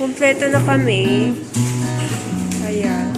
Kumpleto na kami. Ayan.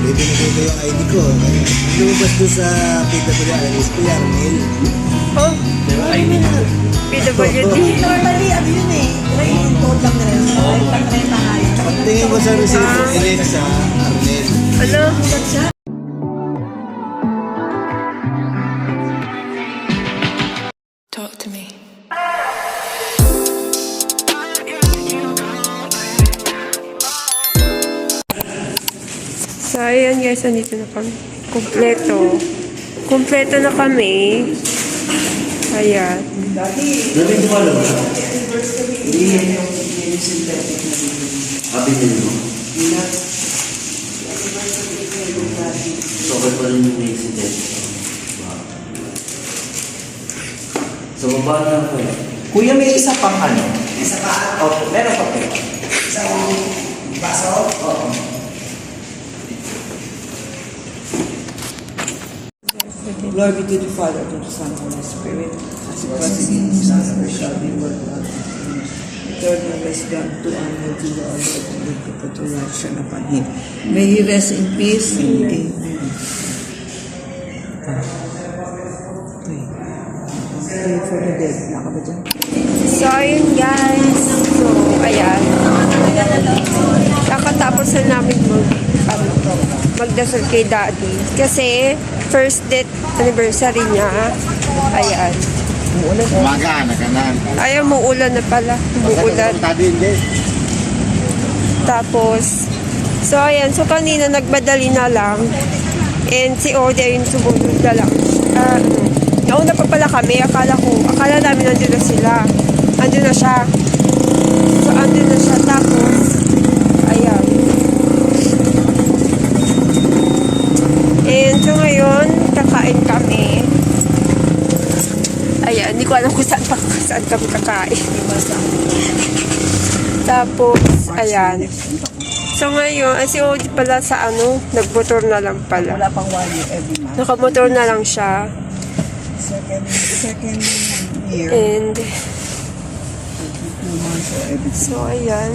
Ito yung ID ko. Lumabas doon sa PWRS ko, Yarmel. Oh, ID na. PWD. Normally, ano yun eh. Yung code lang nila. Pag-renta nga yun. Pagtingin ko sa resibo, Alexa, Arnel. Ano? Talk to me. So, ayan guys, andito na kami. Kumpleto na kami. Ayan. David, wala ba? Hindi yung synthetic na happy meal mo. So, okay pa rin yung synthetic. So, baba na ako. Kuya, may isa pang ano? Isa pa? Opo, meron pa po. Isang baso? Oo. Glory be to the Father, to the Son, and to the Spirit, as it was in the Son, and shall be, world without end. Eternal rest God to honor to the Lord, and give the protection upon him. May he rest in peace. Amen. Pray for the dead. Naka ba dyan? So, ayun guys. So, ayan. Kakatapos na namin magdasal kay Daddy. Kasi, first death anniversary niya. Ayan. Umaga, nakanan. Ayaw, muulan na pala. Muulan. Tapos, so ayan. So, kanina nagmadali na lang. And si Ode ayun sumunod na lang. Nauna pa pala kami. Akala namin nandun na sila. Andun na siya. So, andun na siya. Tapos, ayan. And so ngayon, kakain kami. Ayan, hindi ko alam kung saan kami kakain. Tapos, ayan. So ngayon, si Odi pala sa nagmotor na lang pala. Wala pang 1 year every month. Nakamotor na lang siya. Second year. And, 2 months or every so ayan.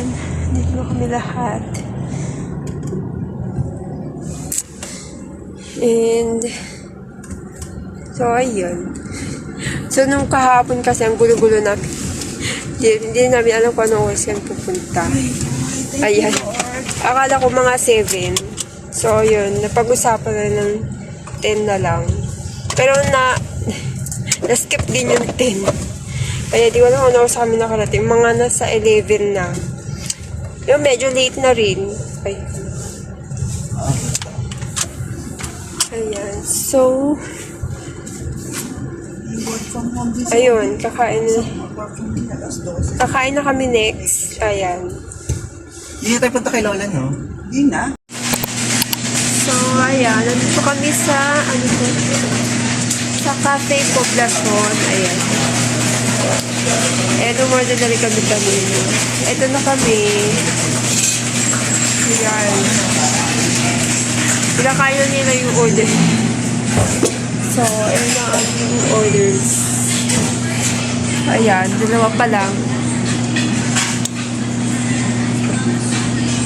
Dito na kami lahat. And, so ayun. So nung kahapon kasi ang gulo-gulo namin. Hindi namin alam kung anong oras kami pupunta. Ayan. Akala ko mga 7. So yun, napag-usapan na ng 10 na lang. Pero na-skip din yung 10. Kaya di ko alam kung ano sa amin nakarating. Mga nasa 11 na. Yung medyo late na rin. Ay. Ayan. So, ayun. Kakain na kami next. Ayan. Hindi na tayo punta kay Lola, no? Hindi na. So, ayan. Nandito kami sa, sa Cafe Poblacion. Ayan. Eto, more than dali kami kanina. Eto na kami. Ayan. Pinakain na nila yung order. So, ayan na ang orders. Ayan, dalawa pa lang.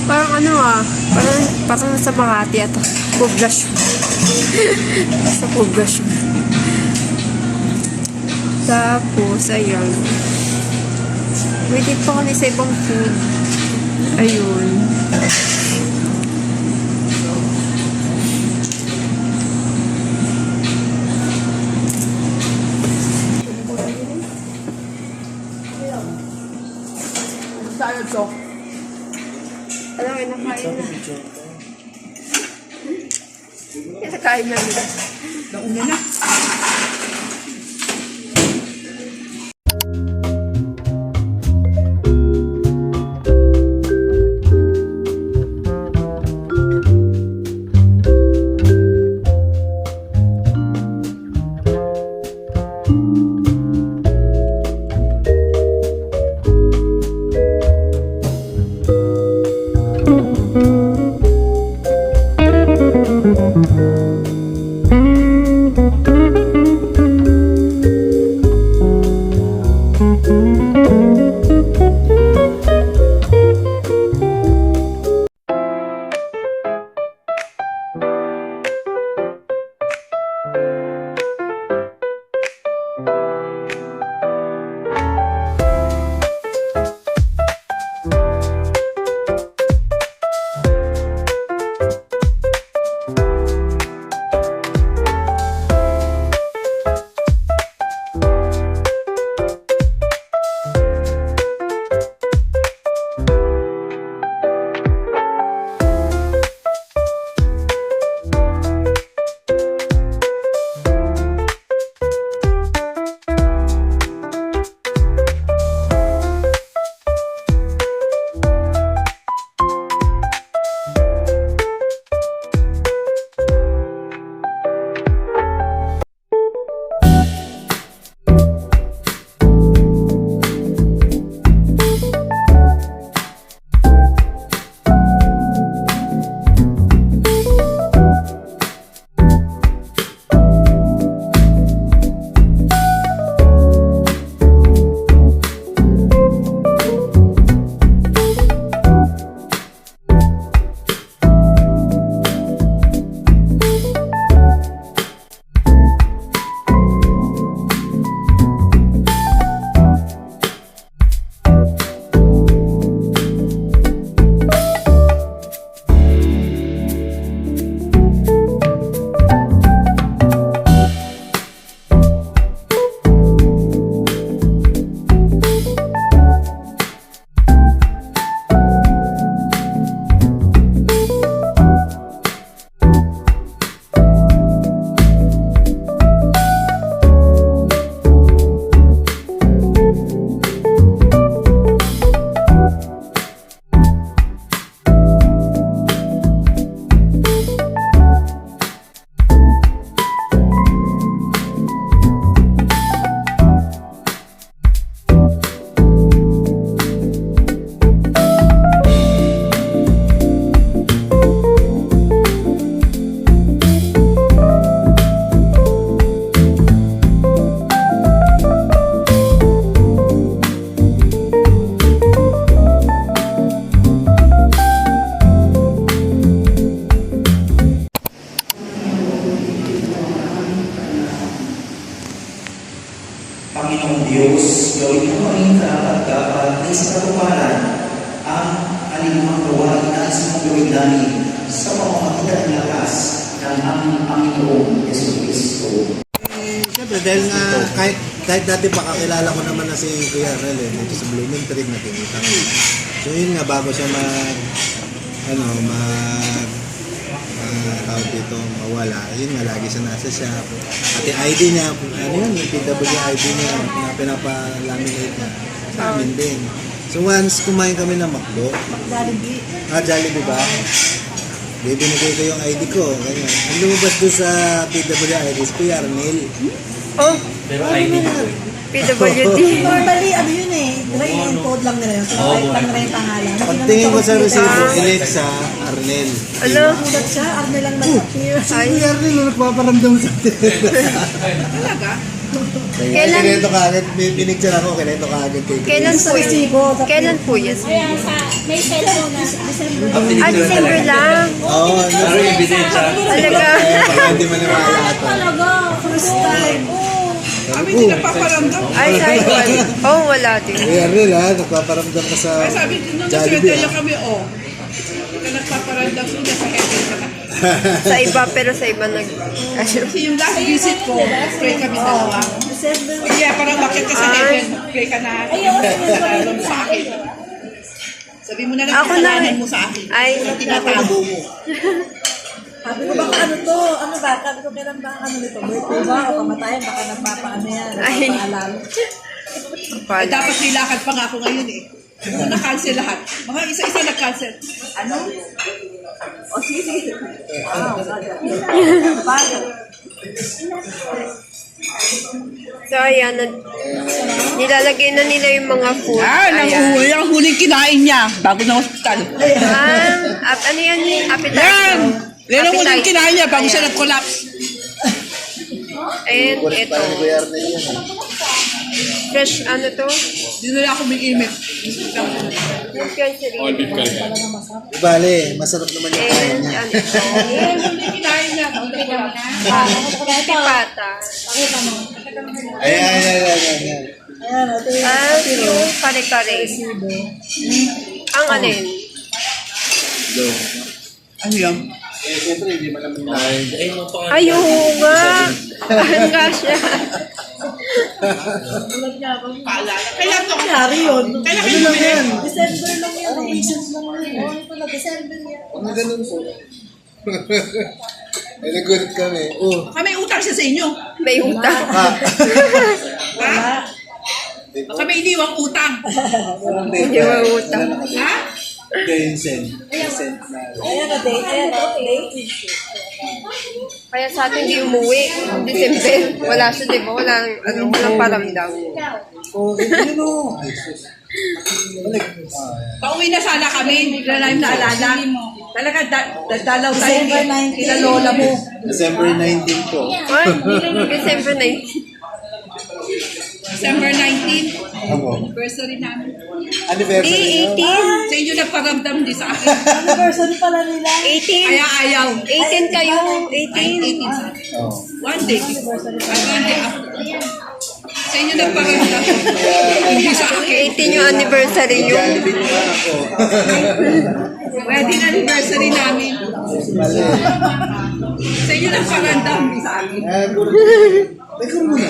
Parang ano parang sa Makati at poblasyon. Sa poblasyon. Tapos, ayan. Waiting pa kami sa ibang food. Ayun. Tayo, Chok. Alam mo, nakain na. Nakain na nila. Nauna na. Panginoong Diyos, gawin mo kami dapat ay sa katuparan ang alinumang gawain na sa mong gawin namin sa pamamagitan ng lakas ng aming Panginoong Yesu Cristo. Siyempre, dahil nga kahit dati pa kakilala ko naman na si Kuya Rel, dito sa Blooming Tree na tinita ko. So yun nga, bago siya tawag dito, mawala. Yun nga, lagi siya nasa shop. Pati ID niya, ano yun, yung PW ID niya na pinapalaminate niya. Sa amin din. So once kumain kami ng McDo. Jollibee. Jollibee ba? Binigay ko yung ID ko. Ganyan. Ang lumabas doon sa PW ID is Kuya Arnel. Oh, Pero ID niya po. PWD. Normally, ano yun eh, i-encode lang nila yun. So, kahit lang nila yung pangalan. Pagtingin ko sa resibo, Alexa, Arnel. Ano? Nakulat siya, Arne lang nag-appear. Si Kuya Arnel, nagpaparamdam sa atin. Talaga? Kailan- Kinento ka agad, may pinicture ako, kinento ka agad kay Chris. Kailan po yun? Kailan po yun? May cellphone na December. Ah, December lang. Oo, Pero ebidensya. Talaga. baka hindi maniwala ito. Talaga, first time. Kami din nagpaparamdam. Ay, sabi ko, wala din. Kuya Arnel ha, nagpaparamdam ka sa Ay, sabi din nung Jollibee, nagsuwerte ah. kami, Ka nagpaparamdam sila sa heaven ka na. Sa iba, pero sa iba nag... Kasi yung last visit ko, pray kami dalawa. December. Kaya parang bakit ka sa heaven, pray ka na. Ayun sa akin. Sabi mo na lang Ako na- kasalanan mo sa akin. Ay, Tinatago mo. Sabi ko baka ano to? Ano ba? Sabi ko kailan ba ano nito? Birthday ba? O kamatayan? Baka nagpapaano yan. Ay. Nagpapaalala. Ay, dapat nilakad pa nga ako ngayon eh. Kung na-cancel lahat. Mga isa-isa nag-cancel. Ano? O sige. so ayan, nilalagay na nila yung mga food. Ayan. ang huling kinain niya bago na hospital. Ano yan? Appetizer. Yan! Yan ang huling Appetizer. kinain niya bago siya nag-collapse. And Kulit ito, pa ni Kuya Arnel yan. fresh ano to? Hindi na ako umimik. Di bale, masarap naman yung kain And niya. ano ito? Yan, huling kinain niya bago nag-collapse. Pipata. Ayan. Ayan, ito yung At yung kare-kare. Ang alin? Ano yan? Siyempre, hindi man naman kain. Ay, oo nga. Ang gasya. Paalala. Kaya ito. nangyari yun. Kaya kayo bumili. December lang yan. Recent lang yan. Oo, ito na December yan. Ano ganun po? Ay, nagulat kami. Oh. Baka may utang siya sa inyo. May utang. Ha? Baka may iniwang utang. Hindi may utang. Ha? Vincent na. Ayan na date. Ayan na date. Kaya sa atin hindi umuwi. December. Wala siya, di ba? Walang paramdam. Oh, yun o. Pauwi na sana kami. Hindi na namin naalala. Talaga, dalaw tayo December 19. kila lola mo. December 19 po. Ay, December 19. December 19. Ako. Anniversary namin. Anniversary Di, niya. 18. Sa inyo nagparamdam din sa akin. Anniversary pala nila. 18. Kaya ayaw. 18 kayo. 18. 18. Oh. One day. One day after. Sa inyo nagparamdam. Hindi sa akin. 18 yung anniversary nyo. Jollibee niyo nga ako. Wedding anniversary namin. Mali. Sa inyo nagparamdam. Hindi sa akin. Teka muna.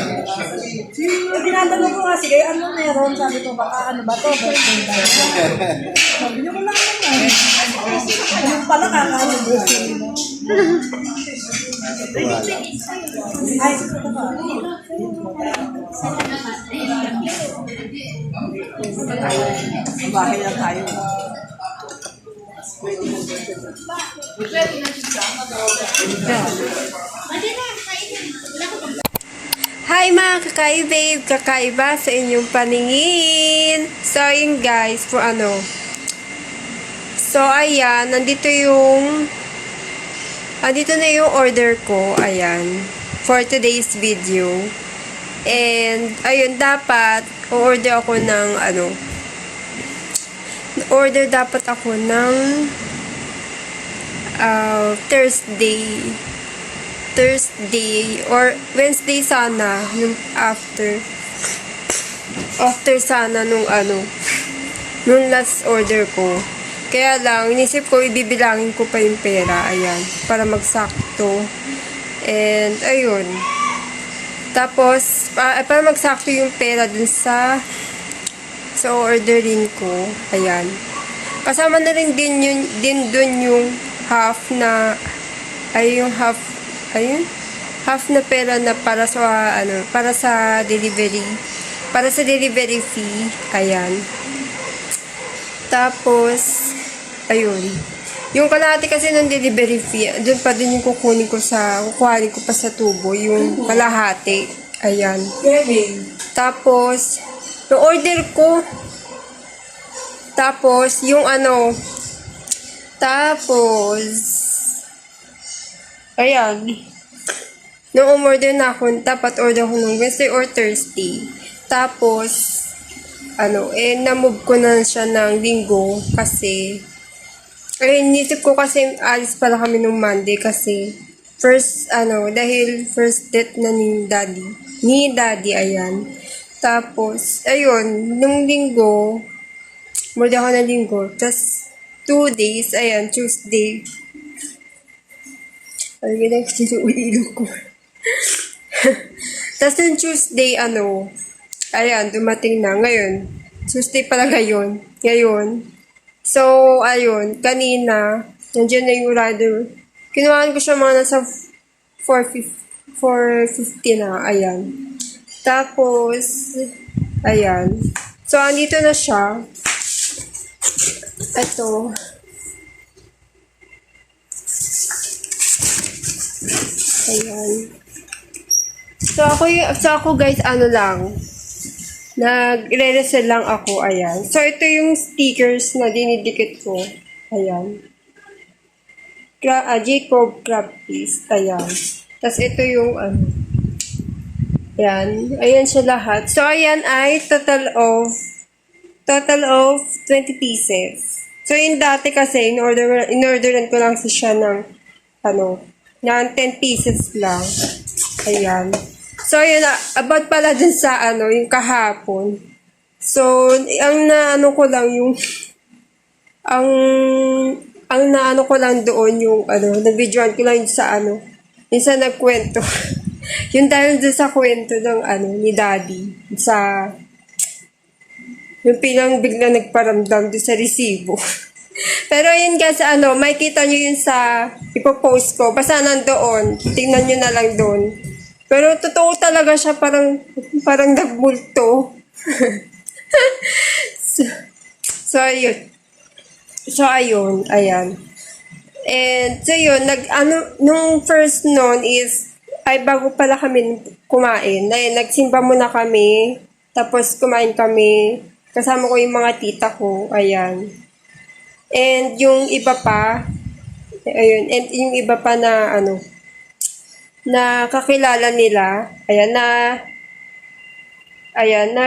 Yung tinatanong ko nga, sige, ano meron? Sabi ko, baka ano ba to? Birthday ba? Sabi niyo ko lang naman. Ano pala kaka-anniversary mo? Ay, ito ba? Bahay lang tayo. Hi mga kakaibabe, kakaiba sa inyong paningin. So yun guys, for ano. So ayan, nandito na yung order ko, ayan, for today's video. And ayun, dapat order ako ng ano. Order dapat ako ng Thursday or Wednesday sana yung after sana nung last order ko. Kaya lang inisip ko ibibilangin ko pa yung pera, ayan, para magsakto. And ayun, tapos para magsakto yung pera dun sa orderin ko, ayan, kasama na rin din dun yung half na pera na para sa delivery fee, ayan. Tapos ayun, yung kalahati kasi ng delivery fee, doon pa din yung kukunin ko pa sa tubo, yung kalahati, ayan. Tapos yung order ko, tapos yung ayan, Nung umorder na ako, dapat order ako ng Wednesday or Thursday. Tapos, na-move ko na siya ng linggo kasi, inisip ko kasi alis pala kami nung Monday kasi, dahil first date na ni daddy, ayan. Tapos, ayun, nung linggo, order ako ng linggo, tas 2 days, ayan, Tuesday. Ay, ganun kasi yung ulilo ko. Tapos yung Tuesday, ayan, dumating na. Ngayon, Tuesday pala ngayon. So, ayun, kanina, nandiyan na yung rider. Kinuhaan ko siya mga nasa 450 na, ayan. Tapos, ayan. So, andito na siya. Ito. Ayan. So ako guys, nagre-resell lang ako, ayan. So, ito yung stickers na dinidikit ko. Ayan. Jacob Crab Piece. Ayan. Tapos, ito yung, ayan. Ayan siya lahat. So, ayan ay total of 20 pieces. So, yung dati kasi, in-orderan ko lang siya ng, ng 10 pieces lang. Ayan. So, yun, about pala dun sa, yung kahapon. So, ang naano ko lang yung, ang naano ko lang doon yung, nag-videoan ko lang yung sa, yung sa nagkwento. Yung dahil dun sa kwento ng, ni daddy. Yung pilang bigla nagparamdam doon sa resibo. Pero yun guys, may kita nyo yun sa ipopost ko. Basta nandoon. Tingnan nyo na lang doon. Pero totoo talaga siya, parang nagmulto. so, ayun. Ayan. And, so yun, nung first noon is, ay bago pala kami kumain. Ayun, nagsimba muna kami. Tapos kumain kami. Kasama ko yung mga tita ko. Ayan. And yung iba pa, ayun, and yung iba pa na, na kakilala nila, na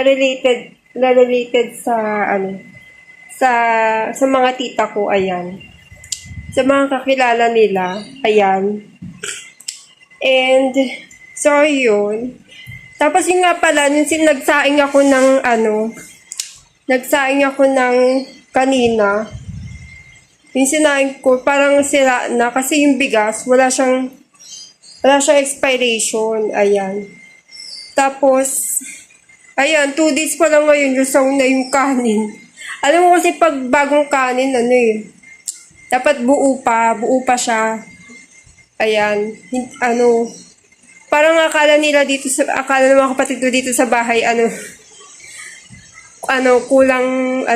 related sa, sa mga tita ko, ayan. Sa mga kakilala nila, ayan. And, so, yun. Tapos yung nga pala, yung nagsaing ako ng kanina, yung sinaing ko, parang sira na kasi yung bigas, wala siyang expiration, ayan. Tapos, ayan, 2 days pa lang ngayon, yung na yung kanin. Alam mo kasi pag bagong kanin, dapat buo pa siya. Ayan, parang akala ng mga kapatid ko dito sa bahay, kulang.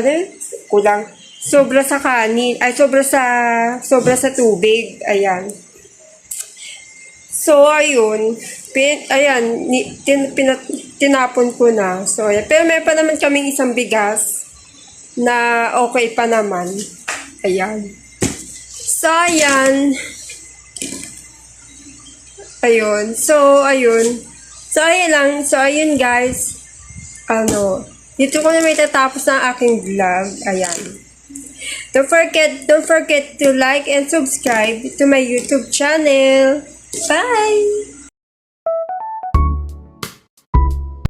Sobra sa kanin, sobra sa tubig, ayan. So, ayun, tinapon ko na. So, ayan. Pero may pa naman kaming isang bigas na okay pa naman. Ayan. So, ayan. Ayun. So, ayun. So, ayun lang. So, ayun guys. Dito ko na may tatapos ng aking vlog. Ayan. Don't forget to like and subscribe to my YouTube channel. Bye!